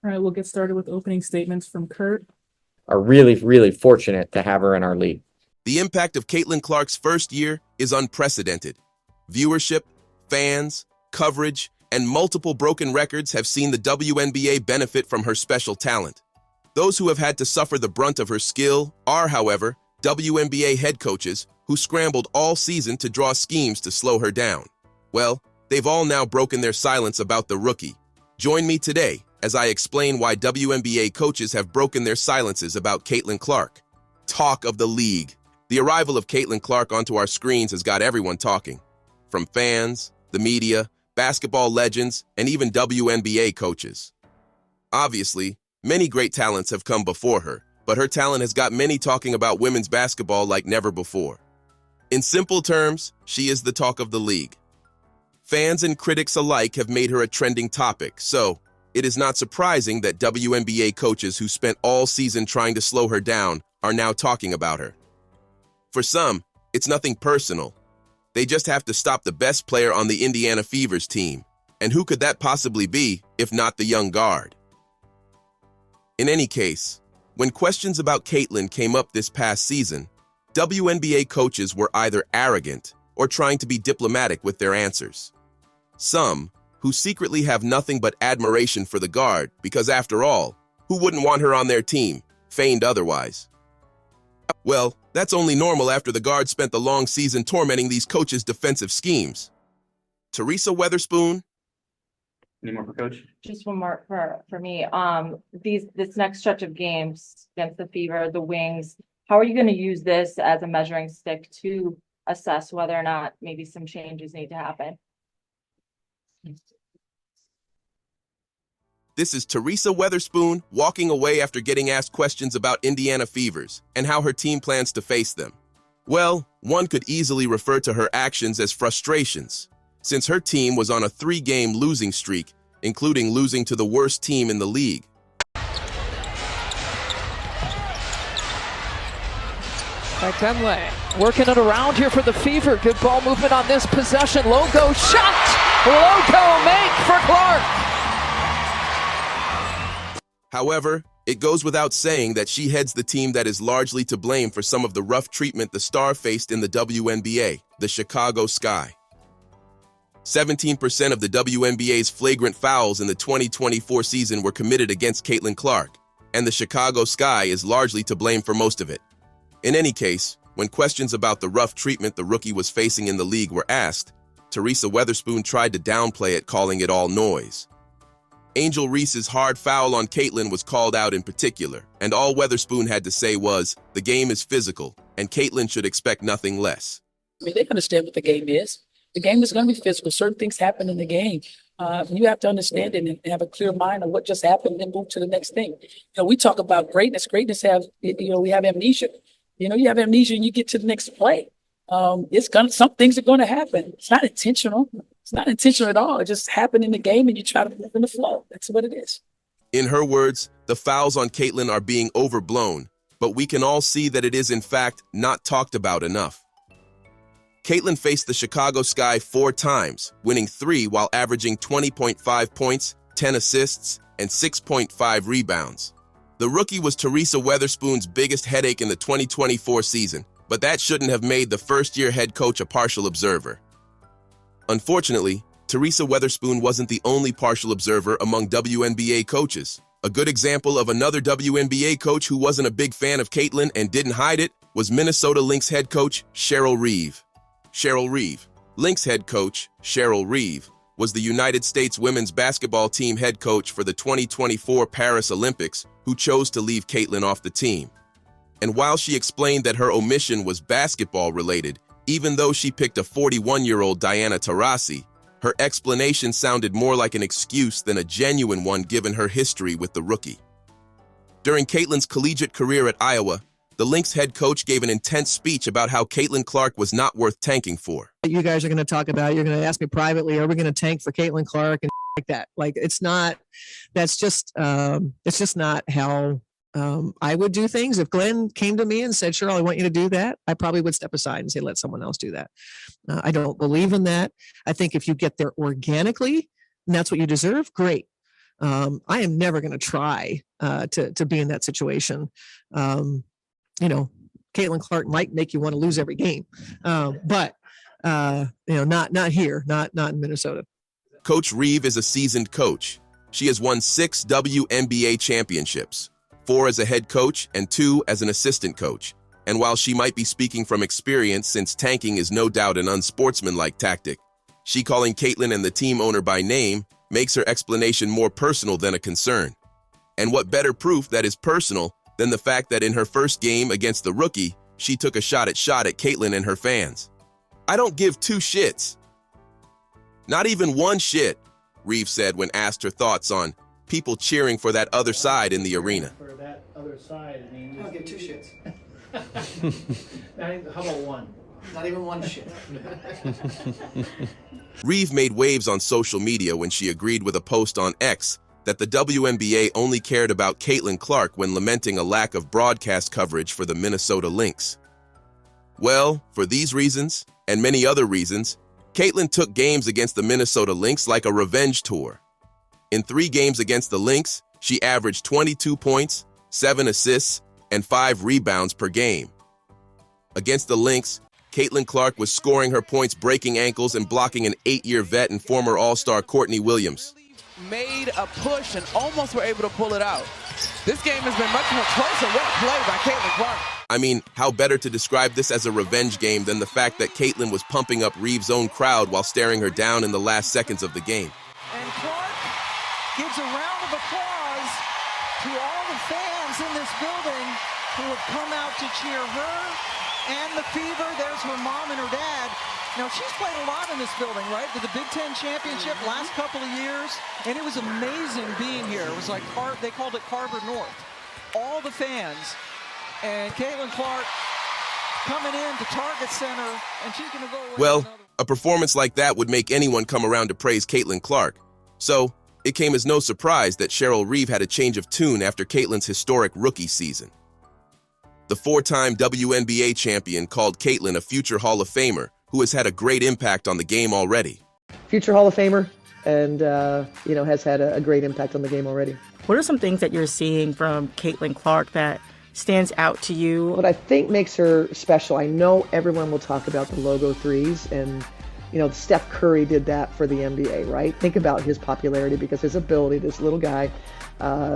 All right, we'll get started with opening statements from Curt. Are really, really fortunate to have her in our league. The impact of Caitlin Clark's first year is unprecedented. Viewership, fans, coverage, and multiple broken records have seen the WNBA benefit from her special talent. Those who have had to suffer the brunt of her skill are, however, WNBA head coaches who scrambled all season to draw schemes to slow her down. Well, they've all now broken their silence about the rookie. Join me today as I explain why WNBA coaches have broken their silences about Caitlin Clark. Talk of the league. The arrival of Caitlin Clark onto our screens has got everyone talking. From fans, the media, basketball legends, and even WNBA coaches. Obviously, many great talents have come before her, but her talent has got many talking about women's basketball like never before. In simple terms, she is the talk of the league. Fans and critics alike have made her a trending topic, so it is not surprising that WNBA coaches who spent all season trying to slow her down are now talking about her. For some, it's nothing personal. They just have to stop the best player on the Indiana Fever's team. And who could that possibly be if not the young guard? In any case, when questions about Caitlin came up this past season, WNBA coaches were either arrogant or trying to be diplomatic with their answers. Some, who secretly have nothing but admiration for the guard because, after all, who wouldn't want her on their team, feigned otherwise. Well, that's only normal after the guard spent the long season tormenting these coaches' defensive schemes. Teresa Weatherspoon? Any more for Coach? Just one more for me. This next stretch of games against the Fever, the Wings, how are you going to use this as a measuring stick to assess whether or not maybe some changes need to happen? This is Teresa Weatherspoon walking away after getting asked questions about Indiana Fevers and how her team plans to face them. Well, one could easily refer to her actions as frustrations, since her team was on a 3-game losing streak, including losing to the worst team in the league. Denley working it around here for the Fever. Good ball movement on this possession. Logo shot! Logo make for Clark! However, it goes without saying that she heads the team that is largely to blame for some of the rough treatment the star faced in the WNBA, the Chicago Sky. 17% of the WNBA's flagrant fouls in the 2024 season were committed against Caitlin Clark, and the Chicago Sky is largely to blame for most of it. In any case, when questions about the rough treatment the rookie was facing in the league were asked, Teresa Weatherspoon tried to downplay it, calling it all noise. Angel Reese's hard foul on Caitlin was called out in particular, and all Weatherspoon had to say was, the game is physical, and Caitlin should expect nothing less. I mean, they understand what the game is. The game is going to be physical. Certain things happen in the game. You have to understand it and have a clear mind of what just happened and move to the next thing. We talk about greatness. Greatness we have amnesia. You have amnesia and you get to the next play. Some things are going to happen. It's not intentional. It's not intentional at all. It just happened in the game and you try to move in the flow. That's what it is. In her words, the fouls on Caitlin are being overblown, but we can all see that it is in fact not talked about enough. Caitlin faced the Chicago Sky 4 times, winning 3 while averaging 20.5 points, 10 assists, and 6.5 rebounds. The rookie was Teresa Weatherspoon's biggest headache in the 2024 season, but that shouldn't have made the first-year head coach a partial observer. Unfortunately, Teresa Weatherspoon wasn't the only partial observer among WNBA coaches. A good example of another WNBA coach who wasn't a big fan of Caitlin and didn't hide it was Minnesota Lynx head coach Cheryl Reeve. Cheryl Reeve, Lynx head coach Cheryl Reeve, was the United States women's basketball team head coach for the 2024 Paris Olympics who chose to leave Caitlin off the team. And while she explained that her omission was basketball-related, even though she picked a 41-year-old Diana Taurasi, her explanation sounded more like an excuse than a genuine one given her history with the rookie. During Caitlin's collegiate career at Iowa, the Lynx head coach gave an intense speech about how Caitlin Clark was not worth tanking for. You guys are going to talk about, you're going to ask me privately, are we going to tank for Caitlin Clark and like that? Like, it's just not how I would do things. If Glenn came to me and said, Cheryl, I want you to do that, I probably would step aside and say, let someone else do that. I don't believe in that. I think if you get there organically and that's what you deserve, great. I am never going to try to be in that situation. Caitlin Clark might make you want to lose every game, but not here, not in Minnesota. Coach Reeve is a seasoned coach. She has won 6 WNBA championships, 4 as a head coach and 2 as an assistant coach. And while she might be speaking from experience, since tanking is no doubt an unsportsmanlike tactic, she calling Caitlin and the team owner by name makes her explanation more personal than a concern. And what better proof that is personal than the fact that in her first game against the rookie, she took a shot at Caitlin and her fans. I don't give 2 shits. Not even 1 shit, Reeve said when asked her thoughts on people cheering for that other side in the arena. For that other side, I mean, I don't give 2 shits. how about 1? Not even 1 shit. Reeve made waves on social media when she agreed with a post on X that the WNBA only cared about Caitlin Clark when lamenting a lack of broadcast coverage for the Minnesota Lynx. Well, for these reasons, and many other reasons, Caitlin took games against the Minnesota Lynx like a revenge tour. In 3 games against the Lynx, she averaged 22 points, 7 assists, and 5 rebounds per game. Against the Lynx, Caitlin Clark was scoring her points, breaking ankles, and blocking an 8-year vet and former All-Star Courtney Williams. Made a push and almost were able to pull it out. This game has been much more closer. What a play by Caitlin Clark. I mean, how better to describe this as a revenge game than the fact that Caitlin was pumping up Reeve's own crowd while staring her down in the last seconds of the game. And Clark gives a round of applause to all the fans in this building who have come out to cheer her and the Fever. There's her mom and her dad. Now, she's played a lot in this building, right? With the Big Ten championship last couple of years, and it was amazing being here. It was like, they called it Carver North. All the fans, and Caitlin Clark coming in to Target Center, and she's going to go away. Well, a performance like that would make anyone come around to praise Caitlin Clark. So, it came as no surprise that Cheryl Reeve had a change of tune after Caitlin's historic rookie season. The 4-time WNBA champion called Caitlin a future Hall of Famer who has had a great impact on the game already. Future Hall of Famer, and has had a great impact on the game already. What are some things that you're seeing from Caitlin Clark that stands out to you? What I think makes her special, I know everyone will talk about the logo threes, and Steph Curry did that for the NBA, right? Think about his popularity because his ability, this little guy,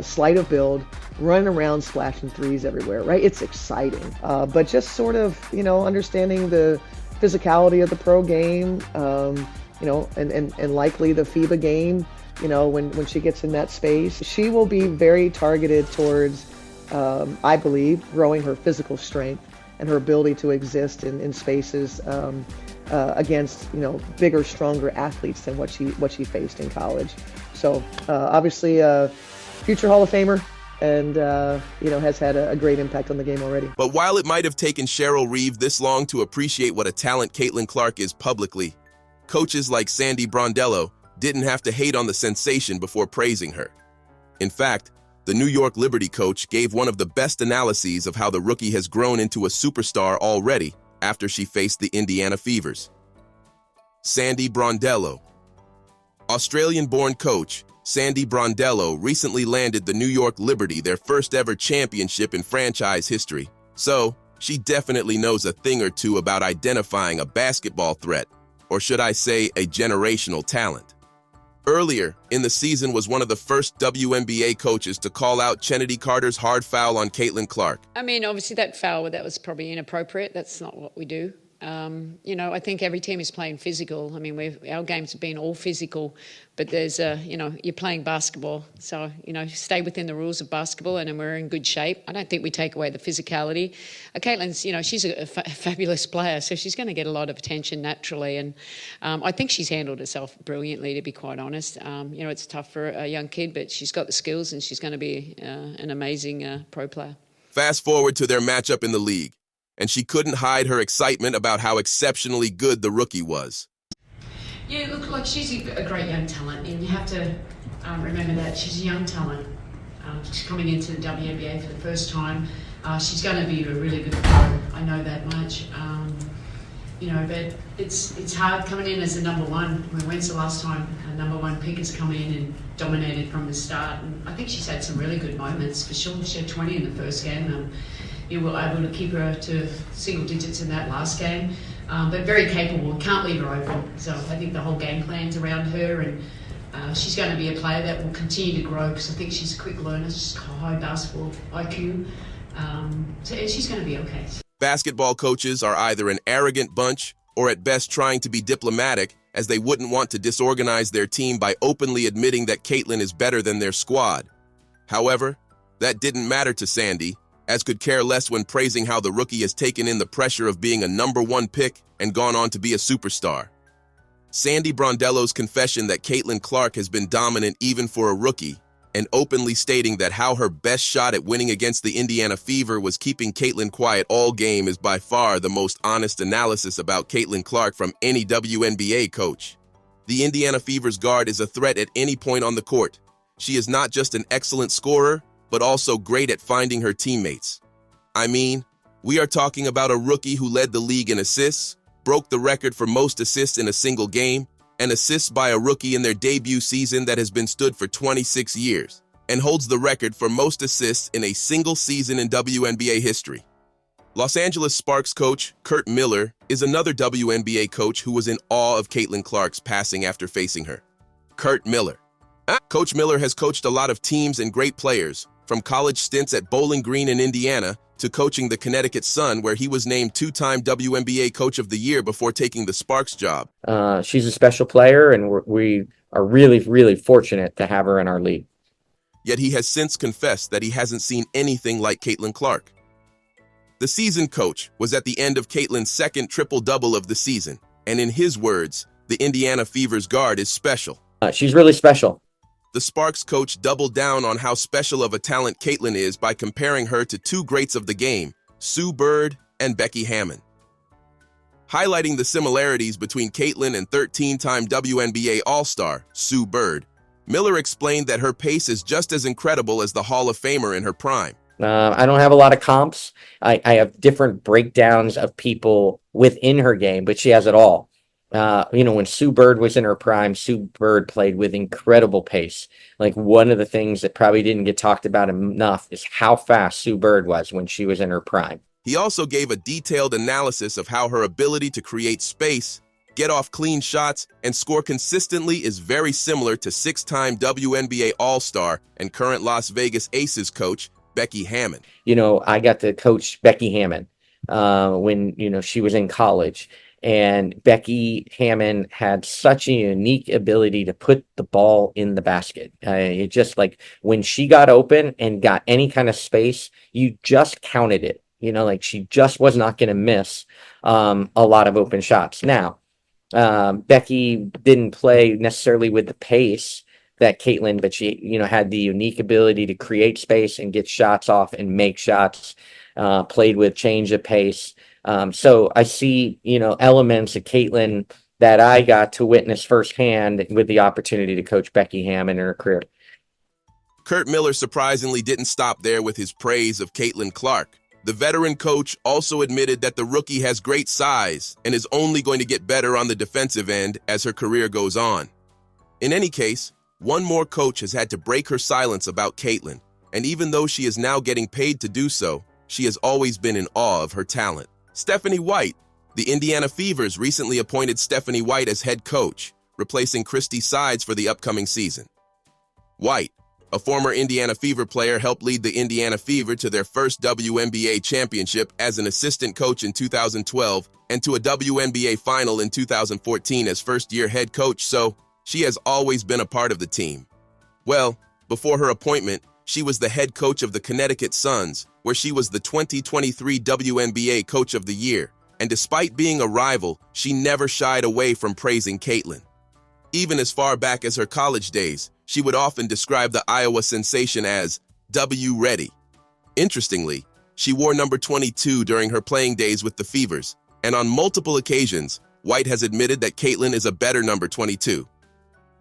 slight of build, running around splashing threes everywhere, right? It's exciting, but just sort of, understanding the physicality of the pro game, and likely the FIBA game, when she gets in that space, she will be very targeted towards, I believe, growing her physical strength and her ability to exist in spaces against, bigger, stronger athletes than what she faced in college. So obviously future Hall of Famer, and has had a great impact on the game already. But while it might have taken Cheryl Reeve this long to appreciate what a talent Caitlin Clark is publicly, coaches like Sandy Brondello didn't have to hate on the sensation before praising her. In fact, the New York Liberty coach gave one of the best analyses of how the rookie has grown into a superstar already after she faced the Indiana Fevers. Sandy Brondello. Australian-born coach Sandy Brondello recently landed the New York Liberty their first ever championship in franchise history, so she definitely knows a thing or two about identifying a basketball threat, or should I say a generational talent. Earlier in the season was one of the first WNBA coaches to call out Chennedy Carter's hard foul on Caitlin Clark. I mean, obviously that was probably inappropriate. That's not what we do. I think every team is playing physical. I mean, our games have been all physical, but there's you're playing basketball. So, stay within the rules of basketball, and we're in good shape. I don't think we take away the physicality. Caitlin's, she's a fabulous player, so she's going to get a lot of attention naturally. And I think she's handled herself brilliantly, to be quite honest. It's tough for a young kid, but she's got the skills, and she's going to be an amazing pro player. Fast forward to their matchup in the league, and she couldn't hide her excitement about how exceptionally good the rookie was. Yeah, look, like she's a great young talent, and you have to remember that she's a young talent. She's coming into the WNBA for the first time. She's going to be a really good pro. I know that much. But it's hard coming in as a number one. When's the last time a number one pick has come in and dominated from the start. And I think she's had some really good moments. For sure, she had 20 in the first game. You were able to keep her to single digits in that last game. But very capable, can't leave her open. So I think the whole game plan's around her, and she's going to be a player that will continue to grow because I think she's a quick learner, she's got high basketball IQ. So she's going to be okay. Basketball coaches are either an arrogant bunch or at best trying to be diplomatic, as they wouldn't want to disorganize their team by openly admitting that Caitlin is better than their squad. However, that didn't matter to Sandy, as could care less when praising how the rookie has taken in the pressure of being a #1 pick and gone on to be a superstar. Sandy Brondello's confession that Caitlin Clark has been dominant even for a rookie, and openly stating that how her best shot at winning against the Indiana Fever was keeping Caitlin quiet all game, is by far the most honest analysis about Caitlin Clark from any WNBA coach. The Indiana Fever's guard is a threat at any point on the court. She is not just an excellent scorer, but also great at finding her teammates. I mean, we are talking about a rookie who led the league in assists, broke the record for most assists in a single game, and assists by a rookie in their debut season that has been stood for 26 years, and holds the record for most assists in a single season in WNBA history. Los Angeles Sparks coach Curt Miller is another WNBA coach who was in awe of Caitlin Clark's passing after facing her. Curt Miller. Coach Miller has coached a lot of teams and great players, from college stints at Bowling Green in Indiana to coaching the Connecticut Sun, where he was named 2-time WNBA Coach of the Year before taking the Sparks job. She's a special player, and we are really, really fortunate to have her in our league. Yet he has since confessed that he hasn't seen anything like Caitlin Clark. The season coach was at the end of Caitlin's second triple-double of the season, and in his words, the Indiana Fever's guard is special. She's really special. The Sparks coach doubled down on how special of a talent Caitlin is by comparing her to two greats of the game, Sue Bird and Becky Hammon. Highlighting the similarities between Caitlin and 13-time WNBA All-Star, Sue Bird, Miller explained that her pace is just as incredible as the Hall of Famer in her prime. I don't have a lot of comps. I have different breakdowns of people within her game, but she has it all. When Sue Bird was in her prime, Sue Bird played with incredible pace. Like, one of the things that probably didn't get talked about enough is how fast Sue Bird was when she was in her prime. He also gave a detailed analysis of how her ability to create space, get off clean shots, and score consistently is very similar to 6-time WNBA All-Star and current Las Vegas Aces coach, Becky Hammon. I got to coach Becky Hammon when, she was in college. And Becky Hammon had such a unique ability to put the ball in the basket. It just, like, when she got open and got any kind of space, you just counted it. She just was not going to miss a lot of open shots. Now, Becky didn't play necessarily with the pace that Caitlin, but she, had the unique ability to create space and get shots off and make shots, played with change of pace. So I see, elements of Caitlin that I got to witness firsthand with the opportunity to coach Becky Hammon in her career. Curt Miller surprisingly didn't stop there with his praise of Caitlin Clark. The veteran coach also admitted that the rookie has great size and is only going to get better on the defensive end as her career goes on. In any case, one more coach has had to break her silence about Caitlin, and even though she is now getting paid to do so, she has always been in awe of her talent. Stephanie White. The Indiana Fevers recently appointed Stephanie White as head coach, replacing Christy Sides for the upcoming season. White, a former Indiana Fever player, helped lead the Indiana Fever to their first WNBA championship as an assistant coach in 2012 and to a WNBA final in 2014 as first-year head coach, so she has always been a part of the team. Well, before her appointment, she was the head coach of the Connecticut Suns, where she was the 2023 WNBA Coach of the Year, and despite being a rival, she never shied away from praising Caitlin. Even as far back as her college days, she would often describe the Iowa sensation as W-ready. Interestingly, she wore number 22 during her playing days with the Fevers, and on multiple occasions, White has admitted that Caitlin is a better number 22.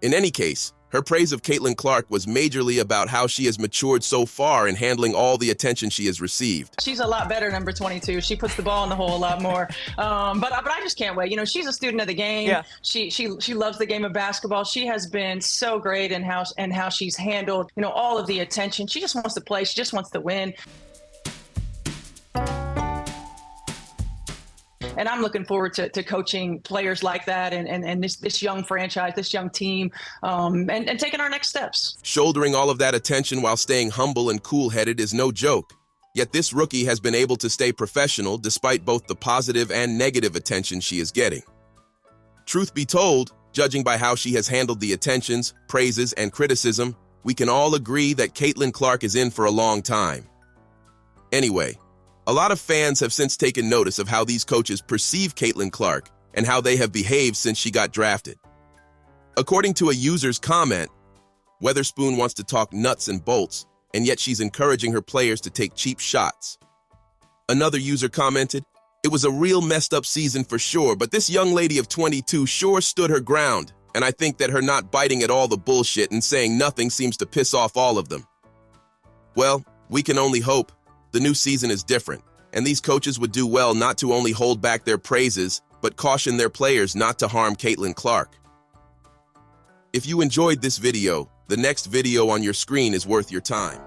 In any case, Her praise of Caitlin Clark was majorly about how she has matured so far in handling all the attention she has received. She's a lot better, number 22. She puts the ball in the hole a lot more. But I just can't wait. You know, she's a student of the game. Yeah. She loves the game of basketball. She has been so great in how she's handled, you know, all of the attention. She just wants to play. She just wants to win. And I'm looking forward to coaching players like that and this young franchise, this young team, and taking our next steps. Shouldering all of that attention while staying humble and cool-headed is no joke. Yet this rookie has been able to stay professional despite both the positive and negative attention she is getting. Truth be told, judging by how she has handled the attentions, praises, and criticism, we can all agree that Caitlin Clark is in for a long time. Anyway, a lot of fans have since taken notice of how these coaches perceive Caitlin Clark and how they have behaved since she got drafted. According to a user's comment, Weatherspoon wants to talk nuts and bolts, and yet she's encouraging her players to take cheap shots. Another user commented, "It was a real messed up season for sure, but this young lady of 22 sure stood her ground, and I think that her not biting at all the bullshit and saying nothing seems to piss off all of them." Well, we can only hope. The new season is different, and these coaches would do well not to only hold back their praises, but caution their players not to harm Caitlin Clark. If you enjoyed this video, the next video on your screen is worth your time.